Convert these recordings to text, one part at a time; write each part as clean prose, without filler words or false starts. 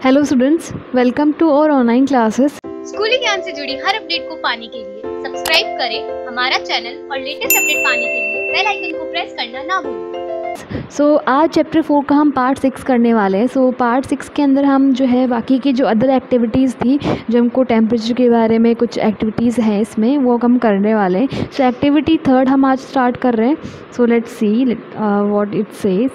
Hello students, welcome to our online classes. स्कूली ज्ञान से जुड़ी हर अपडेट को पाने के लिए सब्सक्राइब करें हमारा चैनल और लेटेस्ट अपडेट पाने के लिए बेल आइकन को प्रेस करना ना भूलें। आज चैप्टर 4 का हम पार्ट 6 करने वाले हैं। पार्ट 6 के अंदर हम जो है बाकी की जो अदर एक्टिविटीज़ थी, जो हमको टेम्परेचर के बारे में कुछ एक्टिविटीज़ हैं इसमें, वो हम करने वाले हैं। एक्टिविटी 3 हम आज स्टार्ट कर रहे हैं। Let's see what it says.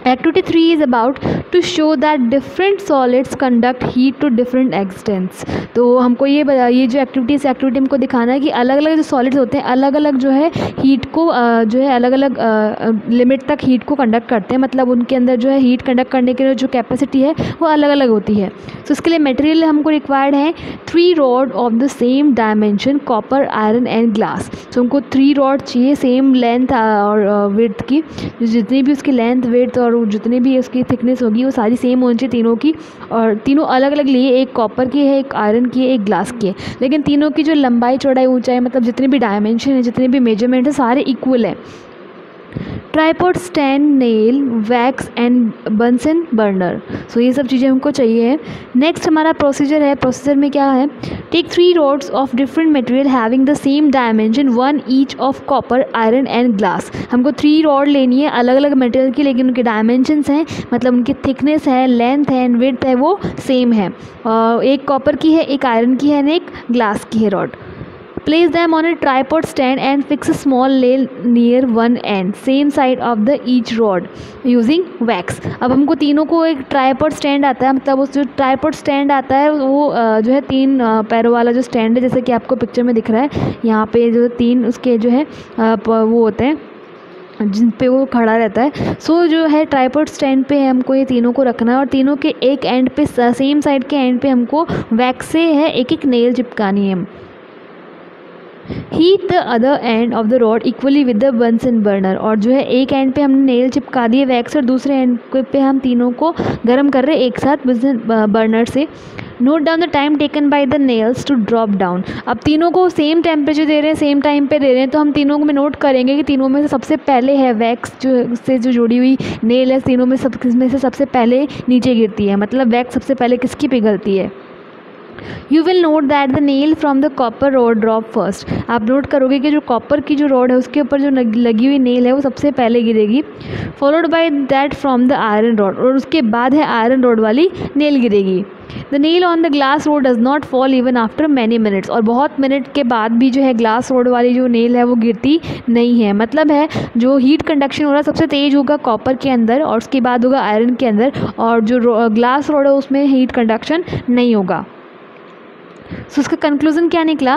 Activity 3 is about to show that different solids conduct heat to different extents। तो हमको ये जो एक्टिविटी हमको दिखाना है कि अलग अलग जो सॉलिड्स होते हैं अलग अलग जो है हीट को जो है अलग अलग लिमिट तक हीट को कंडक्ट करते हैं। मतलब उनके अंदर जो है हीट कंडक्ट करने के लिए जो कैपेसिटी है वो अलग अलग होती है। इसके लिए मटेरियल हमको रिक्वायर्ड है 3 rod of the same dimension, copper, iron and glass. हमको 3 रॉड चाहिए सेम लेंथ और विड्थ की। जितनी भी उसकी लेंथ, विड्थ और जितनी भी उसकी थिकनेस होगी वो सारी सेम होनी चाहिए तीनों की। और तीनों अलग अलग लिए, एक कॉपर की है, एक आयरन की है, एक ग्लास की है। लेकिन तीनों की जो लंबाई, चौड़ाई, ऊंचाई, मतलब जितने भी डायमेंशन है, जितने भी मेजरमेंट है, सारे इक्वल है। Tripod, stand, nail, wax and Bunsen burner. ये सब चीज़ें हमको चाहिए। नेक्स्ट हमारा प्रोसीजर है। प्रोसीजर में क्या है? Take 3 rods of different material having the same dimension, 1 each of copper, iron and glass. हमको 3 रॉड लेनी है अलग अलग मटेरियल की, लेकिन उनके डायमेंशंस हैं, मतलब उनकी थिकनेस है, लेंथ है एंड विड्थ है, वो सेम है। एक कॉपर की है, एक आयरन की है एंड एक ग्लास की है rod. Place them on a tripod stand and fix a small nail near one end, same side of the each rod using wax। अब हमको तीनों को एक ट्राइपॉड स्टैंड आता है, मतलब उस जो ट्राइपॉड स्टैंड आता है वो जो है 3 पैरों वाला जो स्टैंड है, जैसे कि आपको पिक्चर में दिख रहा है। यहाँ पे जो 3 उसके जो है वो होते हैं जिन पे वो खड़ा रहता है। जो है ट्राइपॉड स्टैंड पे हमको ये तीनों को रखना है और तीनों के एक एंड पे, सेम साइड के एंड पे हमको वैक्स से है एक नाइल चिपकानी है। Heat the other end of the rod equally with the Bunsen burner. और जो है एक एंड पे हमने नेल चिपका दिए वैक्स और दूसरे एंड पे हम तीनों को गर्म कर रहे हैं एक साथ बर्नर से। Note down the time taken by the nails to drop down. अब तीनों को सेम टेम्परेचर दे रहे हैं, सेम टाइम पे दे रहे हैं, तो हम तीनों में नोट करेंगे कि तीनों में से सबसे पहले है वैक्स जो जुड़ी हुई नेल है, तीनों में से सबसे पहले नीचे गिरती है, मतलब वैक्स सबसे पहले किसकी पिघलती है। You will note that the nail from the copper rod drop first। आप नोट करोगे कि जो कॉपर की जो रॉड है उसके ऊपर जो लगी हुई नेल है वो सबसे पहले गिरेगी। Followed by that from the iron rod, और उसके बाद है आयरन रॉड वाली नेल गिरेगी। The nail on the glass rod does not fall even after many minutes. और बहुत मिनट के बाद भी जो है ग्लास रोड वाली जो नेल है वो गिरती नहीं है। मतलब है जो हीट कंडक्शन हो रहा है सबसे तेज़ होगा कॉपर के अंदर और उसके बाद होगा आयरन के अंदर, और जो ग्लास रोड है उसमें हीट कंडक्शन नहीं होगा। उसका कंक्लूजन क्या निकला?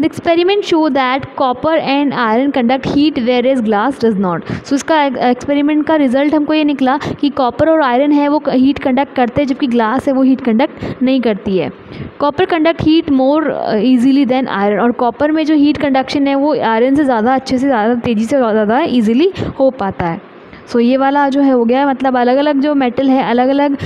The experiment show that copper and iron conduct heat whereas glass does not. इसका एक्सपेरिमेंट का रिजल्ट हमको ये निकला कि कॉपर और आयरन है वो हीट कंडक्ट करते हैं, जबकि ग्लास है वो हीट कंडक्ट नहीं करती है। कॉपर कंडक्ट हीट मोर ईजिली देन आयरन। और कॉपर में जो हीट कंडक्शन है वो आयरन से ज़्यादा अच्छे से, ज़्यादा तेज़ी से, ज़्यादा ईजिली हो पाता है। ये वाला जो है हो गया, मतलब अलग अलग जो मेटल है अलग अलग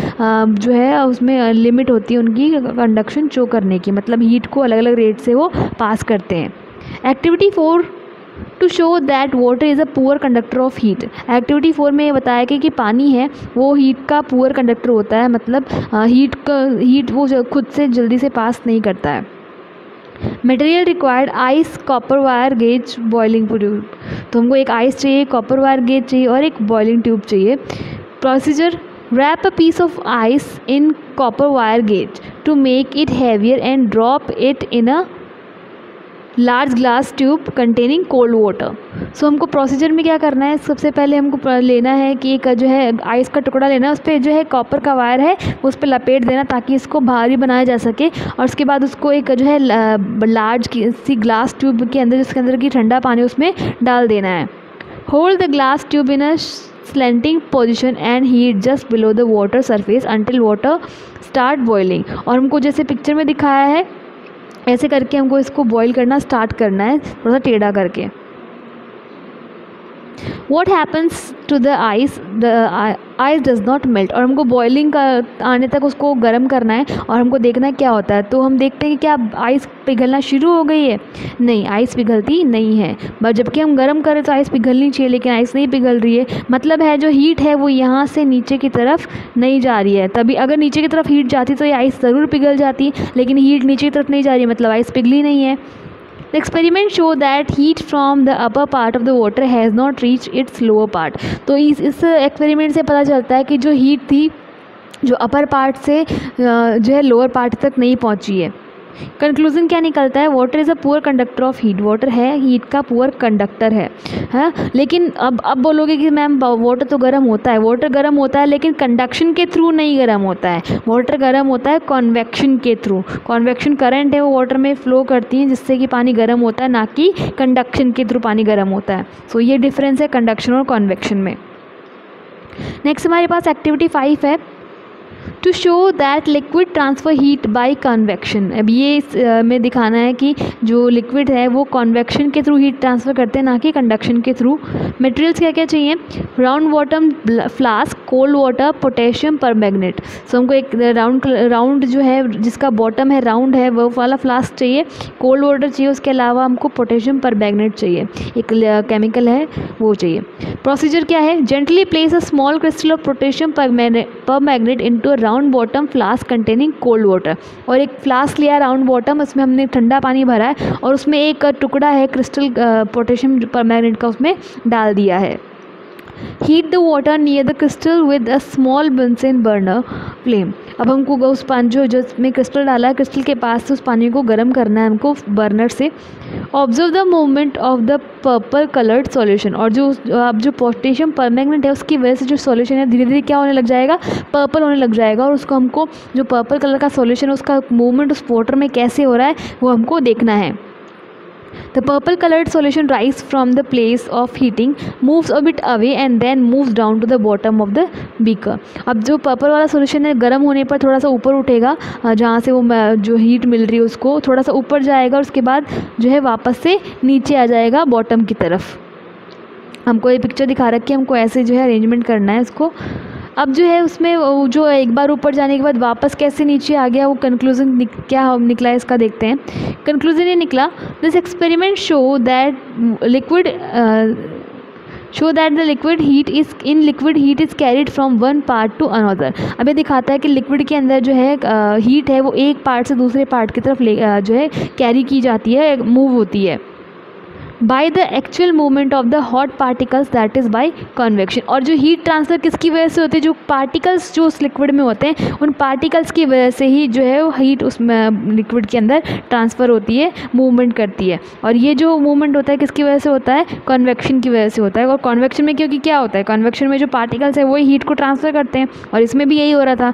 जो है उसमें लिमिट होती है उनकी कंडक्शन शो करने की, मतलब हीट को अलग अलग रेट से वो पास करते हैं। Activity 4 to show that water is a poor conductor of heat. Activity 4 में ये बताया कि पानी है वो हीट का पुअर कंडक्टर होता है, मतलब हीट वो खुद से जल्दी से पास नहीं करता है। Material required ice, copper wire gauge, boiling tube. तो हमको एक आइस चाहिए, कॉपर वायर गेज चाहिए और एक बॉइलिंग ट्यूब चाहिए। Procedure: wrap a piece of ice in copper wire gauge to make it heavier and drop it in a large glass tube containing cold water. हमको procedure में क्या करना है? सबसे पहले हमको लेना है कि एक जो है आइस का टुकड़ा लेना है, उस पर जो है कॉपर का वायर है उस पर लपेट देना ताकि इसको भारी बनाया जा सके। और उसके बाद उसको एक जो है लार्ज सी ग्लास ट्यूब के अंदर, जिसके अंदर की ठंडा पानी उसमें डाल देना है। Hold the glass tube in a slanting position and heat just below the water surface until water start boiling. और हमको जैसे पिक्चर में दिखाया है ऐसे करके हमको इसको बॉईल करना स्टार्ट करना है, थोड़ा सा टेढ़ा करके। What happens to the ice, the ice does not melt, और हमको बॉइलिंग का आने तक उसको गर्म करना है और हमको देखना है क्या होता है। तो हम देखते हैं कि क्या आइस पिघलना शुरू हो गई है? नहीं, आइस पिघलती नहीं है। बट जबकि हम गर्म करें तो आइस पिघलनी चाहिए, लेकिन आइस नहीं पिघल रही है। मतलब है जो हीट है वो यहाँ से नीचे की तरफ नहीं जा रही है। तभी अगर नीचे की तरफ हीट जाती तो ये आइस ज़रूर पिघल जाती, लेकिन हीट नीचे की तरफ नहीं जा रही, मतलब आइस पिघली नहीं है। The experiment show that heat from the upper part of the water has not reached its lower part। तो इस एक्सपेरिमेंट से पता चलता है कि जो हीट थी जो अपर पार्ट से जो है लोअर पार्ट तक नहीं पहुंची है। कंक्लूजन क्या निकलता है? Water is a poor conductor of heat. Water है हीट का पुअर कंडक्टर है, हाँ। लेकिन अब बोलोगे कि मैम वाटर तो गर्म होता है। वाटर गर्म होता है लेकिन कंडक्शन के थ्रू नहीं गर्म होता है। वाटर गर्म होता है कॉन्वेक्शन के थ्रू। कॉन्वेक्शन करंट है वो वाटर में फ्लो करती है जिससे कि पानी गर्म होता है, ना कि कंडक्शन के थ्रू पानी गर्म होता है। सो ये डिफरेंस है कंडक्शन और कॉन्वेक्शन में। नेक्स्ट हमारे पास एक्टिविटी 5 है, to show that liquid transfer heat by convection. अब ये में दिखाना है कि जो लिक्विड है वो कन्वेक्शन के थ्रू हीट ट्रांसफ़र करते हैं, ना कि कंडक्शन के थ्रू। मटेरियल्स क्या क्या चाहिए? Round bottom flask, cold water, potassium permanganate. So हमको एक राउंड जो है जिसका बॉटम है राउंड है वो वाला फ्लास्क चाहिए, कोल्ड वाटर चाहिए, उसके अलावा हमको पोटेशियम परमैंगनेट चाहिए, एक केमिकल है वो चाहिए। प्रोसीजर क्या है? Gently place a small crystal of potassium permanganate into round bottom flask containing cold water. और एक फ्लास्क लिया राउंड बॉटम, उसमें हमने ठंडा पानी भरा है और उसमें एक टुकड़ा है क्रिस्टल पोटेशियम परमैंगनेट का उसमें डाल दिया है। Heat the water near the crystal with a small Bunsen burner flame. अब हमको उस पानी जो इसमें क्रिस्टल डाला है क्रिस्टल के पास से उस पानी को गर्म करना है हमको बर्नर से। Observe the movement of the purple coloured solution. और अब जो पोटेशियम परमैंगनेट है उसकी वजह से जो सॉल्यूशन है धीरे धीरे क्या होने लग जाएगा? पर्पल होने लग जाएगा। और उसको हमको जो पर्पल कलर का सॉल्यूशन है उसका मूवमेंट उस वाटर में कैसे हो रहा है वो हमको देखना है। The purple colored solution rises from the place of heating, moves a bit away and then moves down to the bottom of the beaker। अब जो पर्पल वाला सॉल्यूशन है गर्म होने पर थोड़ा सा ऊपर उठेगा, जहाँ से वो जो हीट मिल रही है उसको थोड़ा सा ऊपर जाएगा और उसके बाद जो है वापस से नीचे आ जाएगा बॉटम की तरफ। हमको ये पिक्चर दिखा रखी है, हमको ऐसे जो है अरेंजमेंट करना है इसको। अब जो है उसमें जो एक बार ऊपर जाने के बाद वापस कैसे नीचे आ गया वो कंक्लूजन क्या निकला है इसका देखते हैं। कंक्लूजन ये निकला, this experiment show that the liquid heat is carried from one part two another. अब ये दिखाता है कि लिक्विड के अंदर जो है हीट है वो एक पार्ट से दूसरे पार्ट की तरफ जो है कैरी की जाती है, मूव होती है by the actual movement of the hot particles, that is by convection. और जो हीट ट्रांसफ़र किसकी वजह से होती है? जो पार्टिकल्स जो उस लिक्विड में होते हैं उन पार्टिकल्स की वजह से ही जो है वो हीट उस लिक्विड के अंदर ट्रांसफ़र होती है, मूवमेंट करती है। और ये जो मूवमेंट होता है किसकी वजह से होता है? कन्वेक्शन की वजह से होता है। और कन्वेक्शन में क्योंकि क्या होता है? कन्वेक्शन में जो पार्टिकल्स है वही हीट को ट्रांसफ़र करते हैं और इसमें भी यही हो रहा था।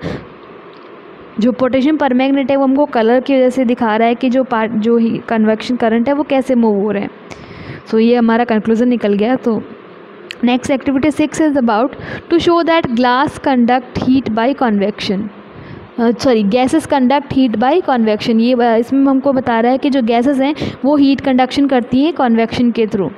जो पोटेशियम परमैंगनेट है वो हमको कलर की वजह से दिखा रहा है कि जो कन्वेक्शन करंट है वो कैसे मूव हो रहे हैं। सो ये हमारा कंक्लूजन निकल गया। तो next activity 6 is about to show that glass conduct heat by convection, gases conduct heat by convection. ये इसमें हमको बता रहा है कि जो गैसेस हैं वो हीट कंडक्शन करती हैं कन्वेक्शन के थ्रू।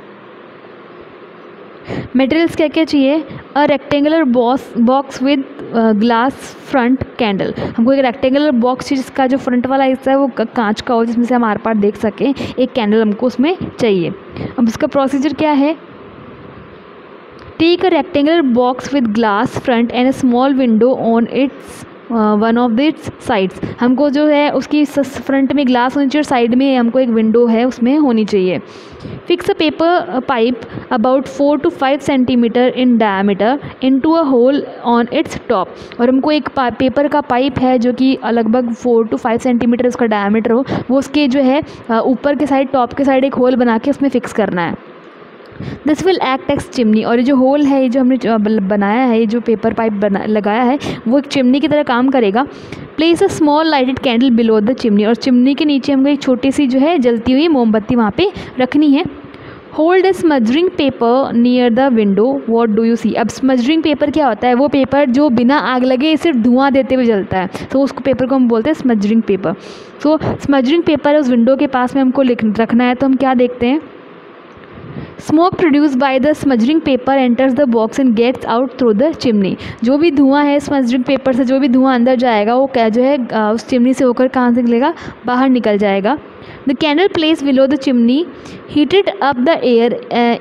मटेरियल्स क्या क्या चाहिए? अ rectangular box with glass front candle. हमको एक रेक्टेंगुलर बॉक्स चाहिए जिसका जो फ्रंट वाला हिस्सा है वो कांच का हो, जिसमें से हम आर पार देख सकें। एक कैंडल हमको उसमें चाहिए। अब इसका प्रोसीजर क्या है? Take a rectangular box with glass front and a small window on its one of its sides. हमको जो है उसकी फ्रंट में ग्लास होनी चाहिए और साइड में हमको एक विंडो है उसमें होनी चाहिए। Fix a paper pipe about 4 to 5 centimetre in diameter into a hole on its top. और हमको एक पेपर का पाइप है जो कि लगभग 4 to 5 सेंटीमीटर उसका डायमीटर हो, वो उसके जो है ऊपर के साइड टॉप के साइड एक होल बना के उसमें फिक्स करना है। This will act x chimney. और ये जो होल है, ये जो हमने बनाया है, ये जो पेपर पाइप लगाया है वो एक चिमनी की तरह काम करेगा। Place a small lighted candle below the chimney. और चिमनी के नीचे हमको एक छोटी सी जो है जलती हुई मोमबत्ती वहाँ पे रखनी है। Hold a smouldering paper near the window, what do you see. अब स्मजरिंग पेपर क्या होता है? वो पेपर जो बिना आग लगे सिर्फ धुआं देते हुए जलता है, तो उसको पेपर को हम बोलते हैं स्मजरिंग पेपर। सो स्मजरिंग पेपर उस विंडो के पास में हमको रखना है। तो हम क्या देखते हैं? Smoke produce by the smouldering paper enters the box and gets out through the chimney. जो भी धुआं है स्मजरिंग पेपर से, जो भी धुआं अंदर जाएगा वो क्या जो है उस चिमनी से होकर कहाँ से निकलेगा, बाहर निकल जाएगा। The candle place below the chimney heated up the air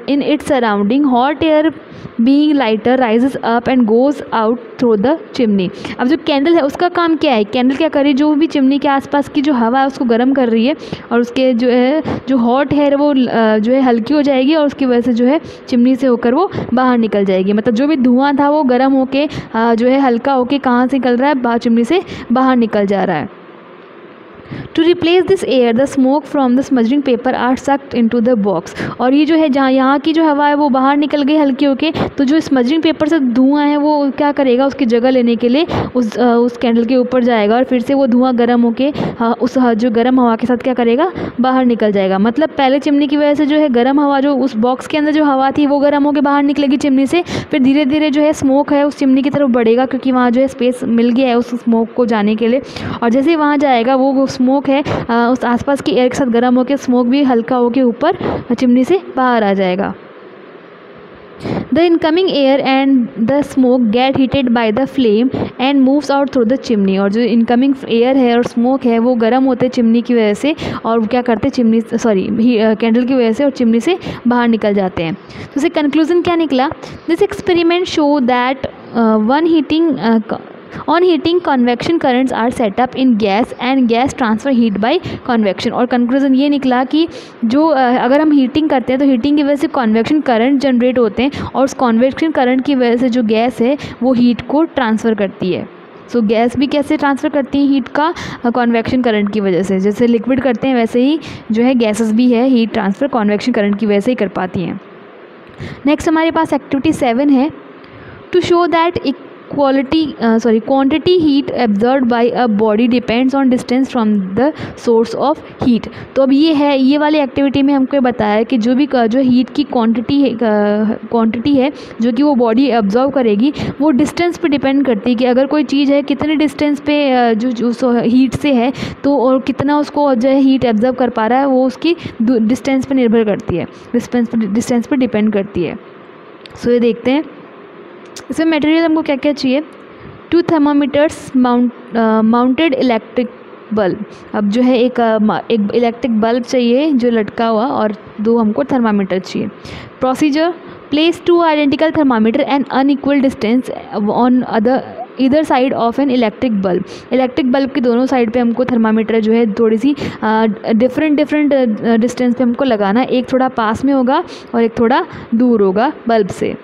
in its surrounding, hot air being lighter rises up and goes out through the chimney. अब जो कैंडल है उसका काम क्या है, कैंडल क्या कर रही है, जो भी चिमनी के आसपास की जो हवा है उसको गर्म कर रही है और उसके जो है जो हॉट है वो जो है हल्की हो जाएगी और उसकी वजह से जो है चिमनी से होकर वो बाहर निकल जाएगी। मतलब जो भी धुआं था वो गर्म होके जो है हल्का होके कहाँ से निकल रहा है, चिमनी से बाहर निकल जा रहा है। To replace this air the smoke from the smouldering paper are sucked into the box. और ये जो है जहाँ यहाँ की जो हवा है वो बाहर निकल गई हल्की होके, तो जो स्मजरिंग पेपर से धुआं है वो क्या करेगा, उसकी जगह लेने के लिए उस कैंडल के ऊपर जाएगा और फिर से वो धुआं गर्म होके उस जो गर्म हवा के साथ क्या करेगा, बाहर निकल जाएगा। मतलब पहले चिमनी की वजह से जो है गर्म हवा, जो उस बॉक्स के अंदर जो हवा थी वो गर्म होकर बाहर निकलेगी चिमनी से, फिर धीरे धीरे जो है स्मोक है उस चिमनी की तरफ बढ़ेगा क्योंकि वहाँ जो है स्पेस मिल गया है उस स्मोक को जाने के लिए। और जैसे ही वहाँ जाएगा वो स्मोक है उस आसपास की एयर के साथ गर्म होकर स्मोक भी हल्का होकर ऊपर चिमनी से बाहर आ जाएगा। The incoming air and the smoke gate heated by the flame and moves out through the chimney. और जो इनकमिंग एयर है और स्मोक है वो गर्म होते हैं चिमनी की वजह से और क्या करते हैं चिमनी कैंडल की वजह से और चिमनी से बाहर निकल जाते हैं। तो इससे कंक्लूजन क्या निकला, this experiment show that On heating, convection currents are set up in gas and gas transfer heat by convection। और कंक्लूजन ये निकला कि जो अगर हम हीटिंग करते हैं तो हीटिंग की वजह से कन्वेक्शन करंट जनरेट होते हैं और उस कन्वेक्शन करंट की वजह से जो गैस है वो हीट को ट्रांसफ़र करती है। सो गैस भी कैसे ट्रांसफ़र करती है हीट का, कन्वेक्शन करंट की वजह से। जैसे लिक्विड करते हैं वैसे ही जो है गैसेस भी है हीट ट्रांसफ़र कन्वेक्शन करंट की वजह से ही कर पाती हैं। नेक्स्ट हमारे पास एक्टिविटी 7 है, to show that quantity heat absorbed by a body depends on distance from the source of heat। तो अब ये वाली एक्टिविटी में हमको बताया कि जो हीट की क्वांटिटी है जो कि वो बॉडी एब्जॉर्व करेगी वो डिस्टेंस पे डिपेंड करती है कि अगर कोई चीज़ है कितने डिस्टेंस पे जो हीट से है तो और कितना उसको जो है हीट एब्जॉर्व कर पा रहा है वो उसकी डिस्टेंस पे निर्भर करती है, डिस्टेंस पे डिपेंड करती है। सो ये देखते हैं इसमें मटेरियल हमको क्या क्या चाहिए। 2 थर्मामीटर्स माउंटेड इलेक्ट्रिक बल्ब। अब जो है एक इलेक्ट्रिक बल्ब चाहिए जो लटका हुआ और 2 हमको थर्मामीटर चाहिए। Procedure, place 2 identical thermometer and unequal distance on either side of an electric bulb. Electric bulb की दोनों साइड पे हमको थर्मामीटर जो है थोड़ी सी डिफरेंट डिस्टेंस पे हमको लगाना, एक थोड़ा पास में होगा और एक थोड़ा दूर होगा बल्ब से।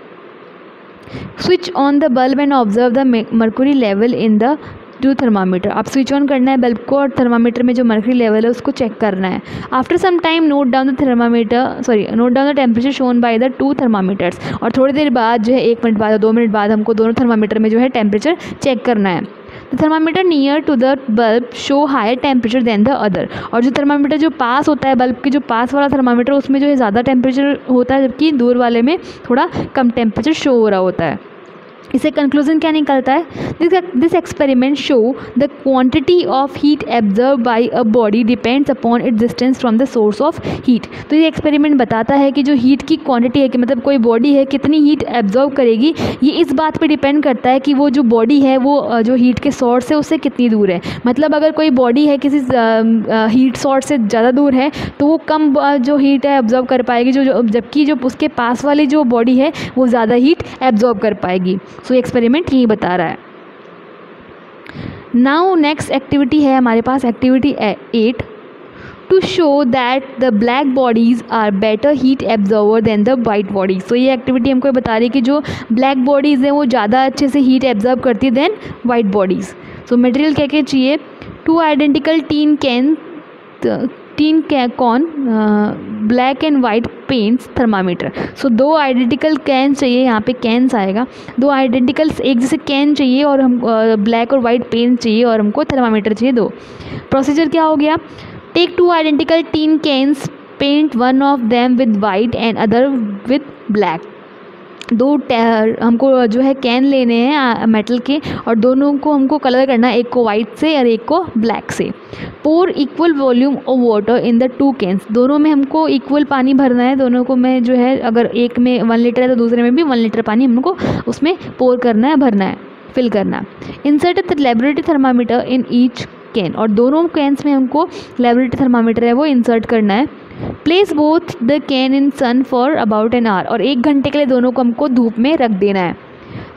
Switch on the bulb and observe the mercury level in the 2 thermometer. आप स्विच ऑन करना है बल्ब को और थर्मामीटर में जो मर्क्यूरी लेवल है उसको चेक करना है। After some time note down the temperature shown by the 2 thermometers. और थोड़ी देर बाद जो है 1 मिनट बाद या 2 मिनट बाद हमको दोनों थर्मामीटर में जो है टेम्परेचर चेक करना है। The thermometer near to the bulb show higher temperature than the other. और जो थर्मामीटर जो पास होता है बल्ब के जो पास वाला थर्मामीटर उसमें जो है ज़्यादा टेम्परेचर होता है जबकि दूर वाले में थोड़ा कम टेम्परेचर शो हो रहा होता है। इससे कंक्लूजन क्या निकलता है, this experiment show the quantity of heat absorb by a body depends upon its distance from the source of heat. तो ये एक्सपेरिमेंट बताता है कि जो हीट की क्वांटिटी है कि मतलब कोई बॉडी है कितनी हीट एब्जॉर्व करेगी, ये इस बात पे डिपेंड करता है कि वो जो बॉडी है वो जो हीट के सोर्स है उससे कितनी दूर है। मतलब अगर कोई बॉडी है किसी हीट सोर्स से ज़्यादा दूर है तो वो कम जो हीट है एब्जॉर्व कर पाएगी, जबकि जो उसके पास वाली जो बॉडी है वो ज़्यादा हीट एब्जॉर्व कर पाएगी। सो एक्सपेरिमेंट यही बता रहा है। नाउ नेक्स्ट एक्टिविटी है हमारे पास activity 8, to show that the black bodies are better heat absorber than the white bodies. So ये एक्टिविटी हमको बता रही है कि जो ब्लैक बॉडीज़ हैं वो ज़्यादा अच्छे से हीट एब्जॉर्व करती है than white bodies. So material क्या क्या चाहिए, 2 identical tin can black and white paints thermometer. So 2 identical can चाहिए, यहाँ पे कैन्स आएगा, 2 आइडेंटिकल एक जैसे कैन चाहिए और हम ब्लैक और वाइट पेंट चाहिए और हमको थर्मामीटर चाहिए 2। प्रोसीजर क्या हो गया, take 2 identical tin cans, paint one of them with white and other with black। हमको जो है कैन लेने हैं मेटल के, और दोनों को हमको कलर करना है, एक को वाइट से और एक को ब्लैक से। Pour equal volume of water in the 2 cans, दोनों में हमको इक्वल पानी भरना है, दोनों को में जो है अगर एक में 1 लीटर है तो दूसरे में भी 1 लीटर पानी हमको उसमें पोर करना है, भरना है, फिल करना है। Insert the laboratory thermometer in each can, और दोनों कैंस में हमको लेबोरेटरी थर्मामीटर है वो इंसर्ट करना है। Place both the can in sun for about an hour, और 1 घंटे के लिए दोनों को हमको धूप में रख देना है।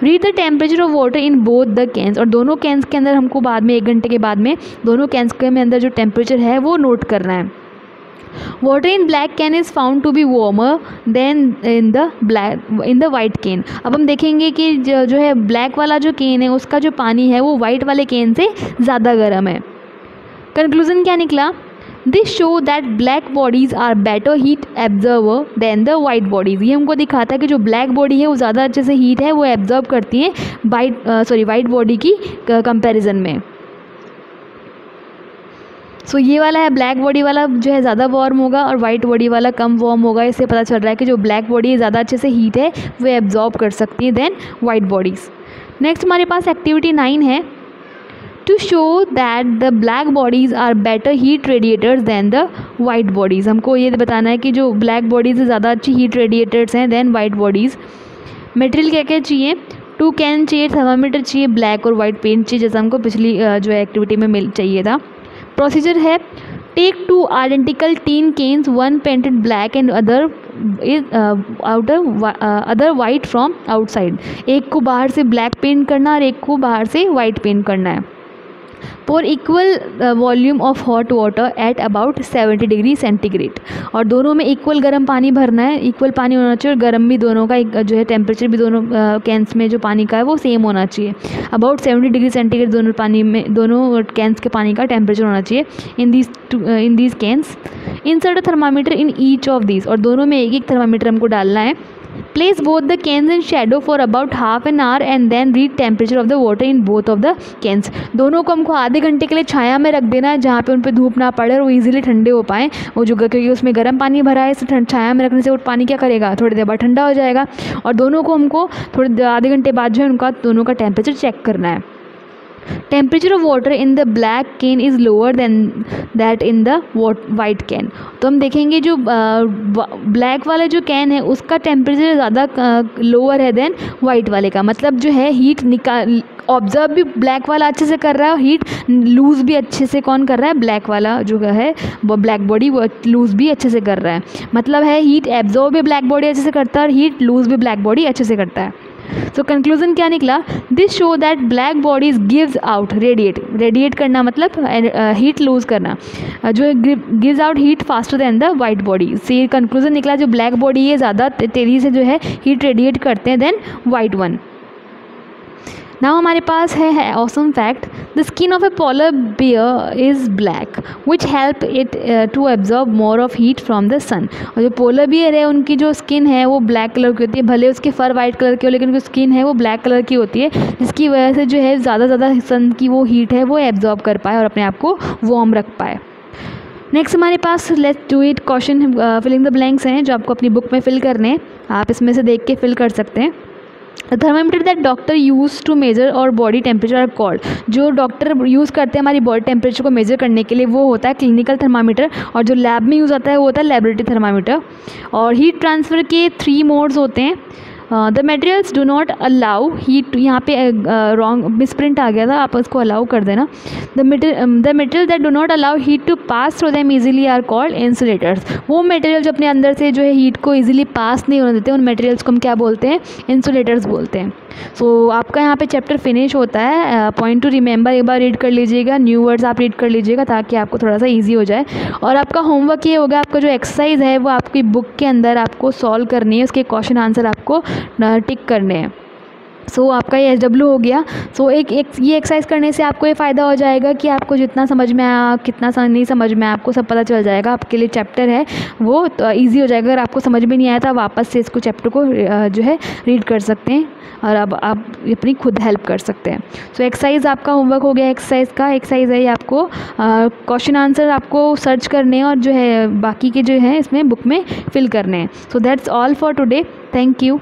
Read the temperature of water in both the cans, और दोनों कैंस के अंदर हमको बाद में 1 घंटे के बाद में दोनों कैंस के में अंदर जो टेम्परेचर है वो नोट करना है। Water in black can is found to be warmer than in the white can. अब हम देखेंगे कि जो है ब्लैक वाला जो कैन है उसका जो पानी है वो वाइट वाले कैन से ज़्यादा गर्म है। कंक्लूजन क्या निकला? This show that black bodies are better heat absorber than the white bodies. ये हमको दिखाता है कि जो ब्लैक बॉडी है वो ज़्यादा अच्छे से हीट है वो एब्जर्व करती हैं वाइट बॉडी की कंपैरिजन में। सो ये वाला है ब्लैक बॉडी वाला जो है ज़्यादा वार्म होगा और वाइट बॉडी वाला कम वार्म होगा। इससे पता चल रहा है कि जो ब्लैक बॉडी है ज़्यादा अच्छे से हीट है वो एब्जॉर्ब कर सकती है देन वाइट बॉडीज़। नेक्स्ट हमारे पास एक्टिविटी 9 है, to show that the black bodies are better heat radiators than the white bodies. हमको ये बताना है कि जो ब्लैक बॉडीज़ ज़्यादा अच्छी हीट रेडिएटर्स हैं दैन वाइट बॉडीज़। मटेरियल क्या क्या चाहिए? 2 कैन चाहिए, थर्मामीटर चाहिए, ब्लैक और वाइट पेंट चाहिए जैसा हमको पिछली जो है एक्टिविटी में चाहिए था। प्रोसीजर है, take 2 identical tin cans, 1 painted black and other white from outside. एक को बाहर से ब्लैक पेंट करना और एक को बाहर से वाइट पेंट करना है। Pour equal volume of hot water at about 70 degree centigrade, और दोनों में इक्वल गर्म पानी भरना है, इक्वल पानी होना चाहिए और गर्म भी दोनों का जो है टेम्परेचर भी दोनों कैंस में जो पानी का है वो सेम होना चाहिए। अबाउट 70 डिग्री सेंटीग्रेड दोनों पानी में दोनों कैंस के पानी का टेम्परेचर होना चाहिए in these cans. Insert a thermometer in each of these, और दोनों में एक एक थर्मामीटर हमको डालना है। Place both the cans in shadow for about half an hour and then read temperature of the water in both of the cans। दोनों को हमको आधे घंटे के लिए छाया में रख देना है जहाँ पे उन पे धूप ना पड़े और वो इजीली ठंडे हो पाएँ। वो जो क्योंकि उसमें गर्म पानी भरा है, इसे छाया में रखने से वो पानी क्या करेगा, थोड़ी देर बाद ठंडा हो जाएगा। और दोनों को हमको आधे घंटे बाद जो है उनका दोनों का टेम्परेचर चेक करना है। Temperature of water in the black can is lower than that in the white can. तो हम देखेंगे जो ब्लैक वाला जो कैन है उसका टेम्परेचर ज़्यादा लोअर है देन वाइट वाले का। मतलब जो है हीट ऑब्जर्व भी ब्लैक वाला अच्छे से कर रहा है और हीट लूज़ भी अच्छे से कौन कर रहा है, ब्लैक वाला जो है वो ब्लैक बॉडी वो लूज़ भी अच्छे से कर रहा है। मतलब है हीट एब्जॉर्व भी ब्लैक बॉडी अच्छे से करता है और हीट लूज़ भी ब्लैक बॉडी अच्छे से करता है। सो कंक्लूजन क्या निकला? This show that black bodies gives out radiate करना मतलब हीट लूज करना, जो gives out heat faster than the white body. से कंक्लूजन निकला जो ब्लैक बॉडी है ज़्यादा तेज़ी से जो है हीट रेडिएट करते हैं देन वाइट वन। नाउ हमारे पास है awesome fact, the skin of a polar bear is black which help it to absorb more of heat from the sun. और जो पोलर बियर है उनकी जो स्किन है वो ब्लैक कलर की होती है, भले उसके फर वाइट कलर की हो लेकिन उनकी स्किन है वो ब्लैक कलर की होती है, जिसकी वजह से जो है ज़्यादा सन की वो हीट है वो एब्जॉर्ब कर पाए और अपने आप को वार्म रख पाए। नेक्स्ट हमारे पास let's do it question filling the blanks हैं जो आपको अपनी बुक में फिल करने हैं, आप इसमें से देख के फिल कर सकते हैं। The thermometer that doctor use to measure our body temperature are called। जो डॉक्टर यूज़ करते हैं हमारी बॉडी टेम्परेचर को मेजर करने के लिए वो होता है क्लिनिकल थर्मामीटर, और जो लैब में यूज़ आता है वो होता है लेबोरेटरी थर्मामीटर। और हीट ट्रांसफ़र के 3 मोड्स होते हैं। The materials do not allow heat, यहाँ पे रॉन्ग मिसप्रिंट आ गया था, आप उसको अलाउ कर देना। The material that do not allow heat to pass through them easily are called insulators. वो मटेरियल जो अपने अंदर से जो है हीट को ईजिली पास नहीं होने देते उन मटेरियल्स को हम क्या बोलते हैं, इंसुलेटर्स बोलते हैं। सो आपका यहाँ पे चैप्टर फिनिश होता है। पॉइंट टू रिमेंबर एक बार रीड कर लीजिएगा, न्यू वर्ड्स आप रीड कर लीजिएगा ताकि आपको थोड़ा सा ईजी हो जाए। और आपका होमवर्क ये होगा, आपका जो एक्सरसाइज है वो आपकी बुक के अंदर आपको सॉल्व करनी है, उसके क्वेश्चन आंसर आपको टिक करने हैं। सो आपका ये SW हो गया। सो एक ये एक्सरसाइज करने से आपको ये फ़ायदा हो जाएगा कि आपको जितना समझ में आया कितना नहीं समझ में आया आपको सब पता चल जाएगा। आपके लिए चैप्टर है वो तो ईजी हो जाएगा। अगर आपको समझ में नहीं आया तो आप वापस से इसको चैप्टर को जो है रीड कर सकते हैं और अब आप अपनी खुद हेल्प कर सकते हैं। सो एक्सरसाइज आपका होमवर्क हो गया। एक्सरसाइज है ये आपको क्वेश्चन आंसर आपको सर्च करने हैं और जो है बाकी के जो है इसमें बुक में फिल करने हैं। So that's all for today. Thank you.